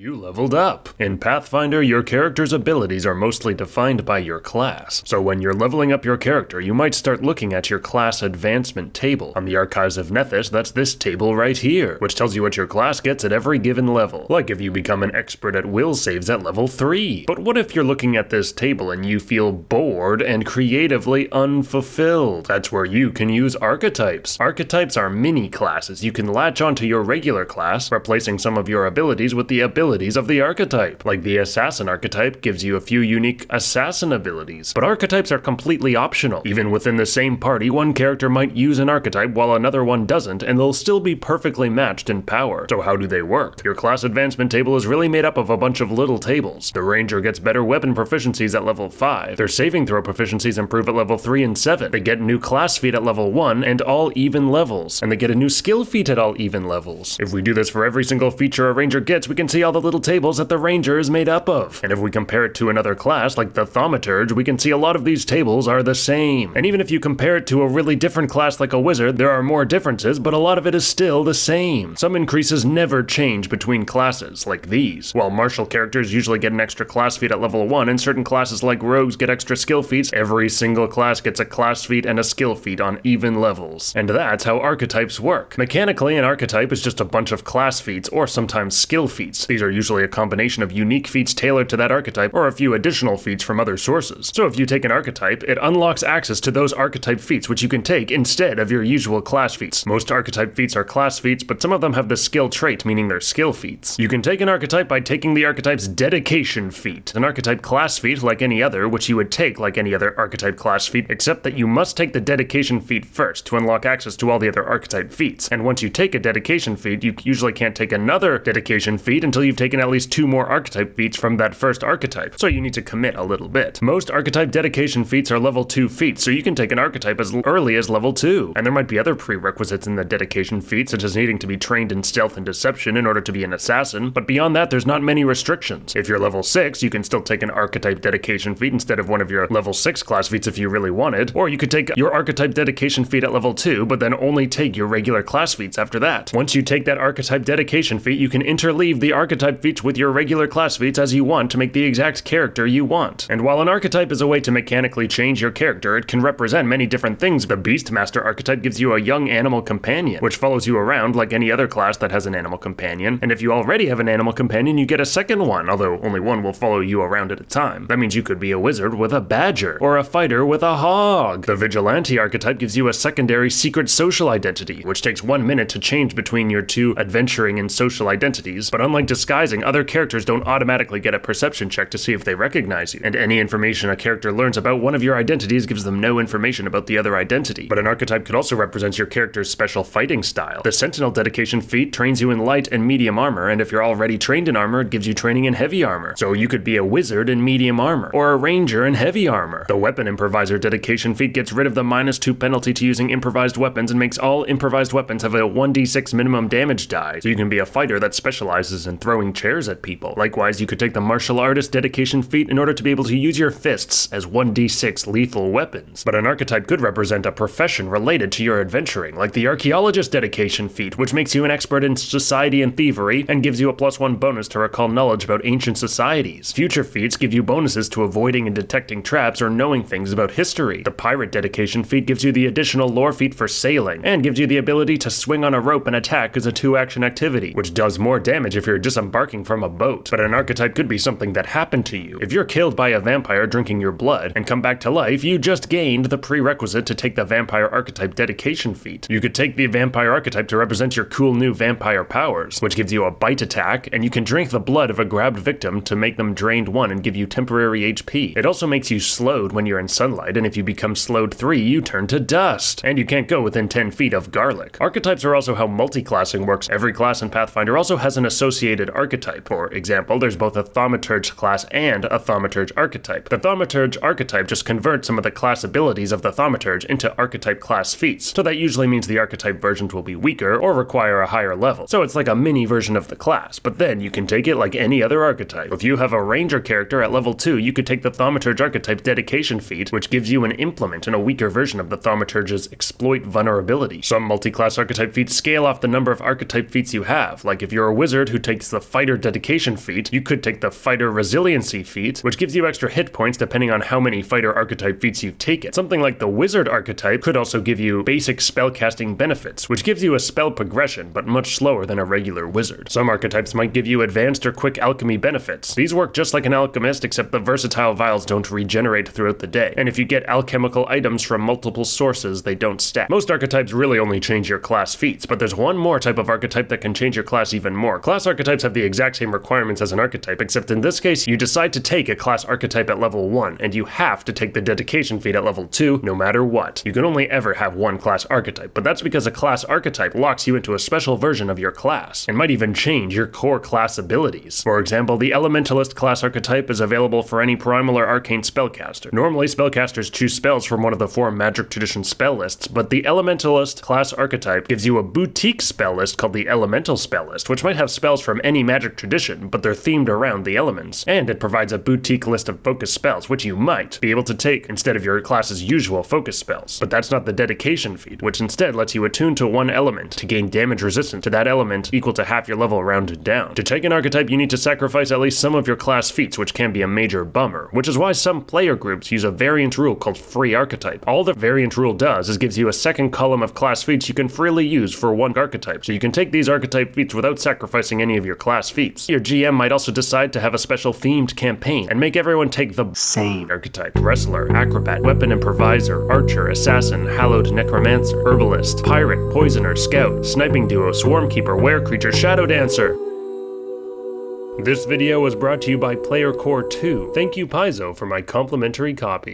You leveled up! In Pathfinder, your character's abilities are mostly defined by your class. So when you're leveling up your character, you might start looking at your class advancement table. On the Archives of Nethys, that's this table right here, which tells you what your class gets at every given level. Like if you become an expert at will saves at level 3. But what if you're looking at this table and you feel bored and creatively unfulfilled? That's where you can use archetypes. Archetypes are mini classes. You can latch onto your regular class, replacing some of your abilities with the abilities of the archetype. Like the assassin archetype gives you a few unique assassin abilities. But archetypes are completely optional. Even within the same party, one character might use an archetype while another one doesn't, and they'll still be perfectly matched in power. So how do they work? Your class advancement table is really made up of a bunch of little tables. The ranger gets better weapon proficiencies at level 5. Their saving throw proficiencies improve at level 3 and 7. They get a new class feat at level 1 and all even levels. And they get a new skill feat at all even levels. If we do this for every single feature a ranger gets, we can see all the little tables that the ranger is made up of. And if we compare it to another class, like the thaumaturge, we can see a lot of these tables are the same. And even if you compare it to a really different class like a wizard, there are more differences, but a lot of it is still the same. Some increases never change between classes, like these. While martial characters usually get an extra class feat at level 1, and certain classes like rogues get extra skill feats, every single class gets a class feat and a skill feat on even levels. And that's how archetypes work. Mechanically, an archetype is just a bunch of class feats, or sometimes skill feats. These are usually a combination of unique feats tailored to that archetype, or a few additional feats from other sources. So if you take an archetype, it unlocks access to those archetype feats which you can take instead of your usual class feats. Most archetype feats are class feats, but some of them have the skill trait, meaning they're skill feats. You can take an archetype by taking the archetype's dedication feat, an archetype class feat like any other, which you would take like any other archetype class feat, except that you must take the dedication feat first to unlock access to all the other archetype feats. And once you take a dedication feat, you usually can't take another dedication feat until you've taken at least 2 more archetype feats from that first archetype, so you need to commit a little bit. Most archetype dedication feats are level 2 feats, so you can take an archetype as early as level 2. And there might be other prerequisites in the dedication feat, such as needing to be trained in stealth and deception in order to be an assassin, but beyond that there's not many restrictions. If you're level 6, you can still take an archetype dedication feat instead of one of your level 6 class feats if you really wanted, or you could take your archetype dedication feat at level 2, but then only take your regular class feats after that. Once you take that archetype dedication feat, you can interleave the archetype feats with your regular class feats as you want to make the exact character you want. And while an archetype is a way to mechanically change your character, it can represent many different things. The Beastmaster archetype gives you a young animal companion, which follows you around like any other class that has an animal companion, and if you already have an animal companion, you get a second one, although only one will follow you around at a time. That means you could be a wizard with a badger, or a fighter with a hog. The Vigilante archetype gives you a secondary secret social identity, which takes 1 minute to change between your 2 adventuring and social identities, but unlike disguising, other characters don't automatically get a perception check to see if they recognize you, and any information a character learns about one of your identities gives them no information about the other identity. But an archetype could also represent your character's special fighting style. The Sentinel dedication feat trains you in light and medium armor, and if you're already trained in armor, it gives you training in heavy armor. So you could be a wizard in medium armor, or a ranger in heavy armor. The Weapon Improviser dedication feat gets rid of the -2 penalty to using improvised weapons and makes all improvised weapons have a 1d6 minimum damage die, so you can be a fighter that specializes in throwing chairs at people. Likewise, you could take the Martial Artist dedication feat in order to be able to use your fists as 1d6 lethal weapons. But an archetype could represent a profession related to your adventuring, like the Archaeologist dedication feat, which makes you an expert in society and thievery and gives you a +1 bonus to recall knowledge about ancient societies. Future feats give you bonuses to avoiding and detecting traps or knowing things about history. The Pirate dedication feat gives you the additional lore feat for sailing, and gives you the ability to swing on a rope and attack as a 2-action activity, which does more damage if you're disembarking from a boat. But an archetype could be something that happened to you. If you're killed by a vampire drinking your blood and come back to life, you just gained the prerequisite to take the Vampire archetype dedication feat. You could take the Vampire archetype to represent your cool new vampire powers, which gives you a bite attack, and you can drink the blood of a grabbed victim to make them drained 1 and give you temporary HP. It also makes you slowed when you're in sunlight, and if you become slowed 3, you turn to dust, and you can't go within 10 feet of garlic. Archetypes are also how multiclassing works. Every class in Pathfinder also has an associated archetype. For example, there's both a thaumaturge class and a thaumaturge archetype. The thaumaturge archetype just converts some of the class abilities of the thaumaturge into archetype class feats, so that usually means the archetype versions will be weaker or require a higher level. So it's like a mini version of the class, but then you can take it like any other archetype. If you have a ranger character at level 2, you could take the thaumaturge archetype dedication feat, which gives you an implement and a weaker version of the thaumaturge's exploit vulnerability. Some multi-class archetype feats scale off the number of archetype feats you have, like if you're a wizard who takes the Fighter Dedication feat, you could take the Fighter Resiliency feat, which gives you extra hit points depending on how many Fighter archetype feats you've taken. Something like the Wizard archetype could also give you basic spellcasting benefits, which gives you a spell progression, but much slower than a regular wizard. Some archetypes might give you advanced or quick alchemy benefits. These work just like an alchemist, except the versatile vials don't regenerate throughout the day, and if you get alchemical items from multiple sources, they don't stack. Most archetypes really only change your class feats, but there's one more type of archetype that can change your class even more. Class archetypes have the exact same requirements as an archetype, except in this case, you decide to take a class archetype at level 1, and you have to take the dedication feat at level 2, no matter what. You can only ever have one class archetype, but that's because a class archetype locks you into a special version of your class, and might even change your core class abilities. For example, the Elementalist class archetype is available for any primal or arcane spellcaster. Normally, spellcasters choose spells from one of the 4 Magic Tradition spell lists, but the Elementalist class archetype gives you a boutique spell list called the Elemental spell list, which might have spells from any Magic Tradition, but they're themed around the elements. And it provides a boutique list of focus spells, which you might be able to take instead of your class's usual focus spells. But that's not the dedication feat, which instead lets you attune to one element to gain damage resistance to that element equal to half your level rounded down. To take an archetype, you need to sacrifice at least some of your class feats, which can be a major bummer, which is why some player groups use a variant rule called free archetype. All the variant rule does is gives you a second column of class feats you can freely use for one archetype, so you can take these archetype feats without sacrificing any of your class feats. Your GM might also decide to have a special themed campaign and make everyone take the same archetype: Wrestler, Acrobat, Weapon Improviser, Archer, Assassin, Hallowed Necromancer, Herbalist, Pirate, Poisoner, Scout, Sniping Duo, Swarmkeeper, Were Creature, Shadow Dancer. This video was brought to you by PlayerCore 2. Thank you Paizo for my complimentary copy.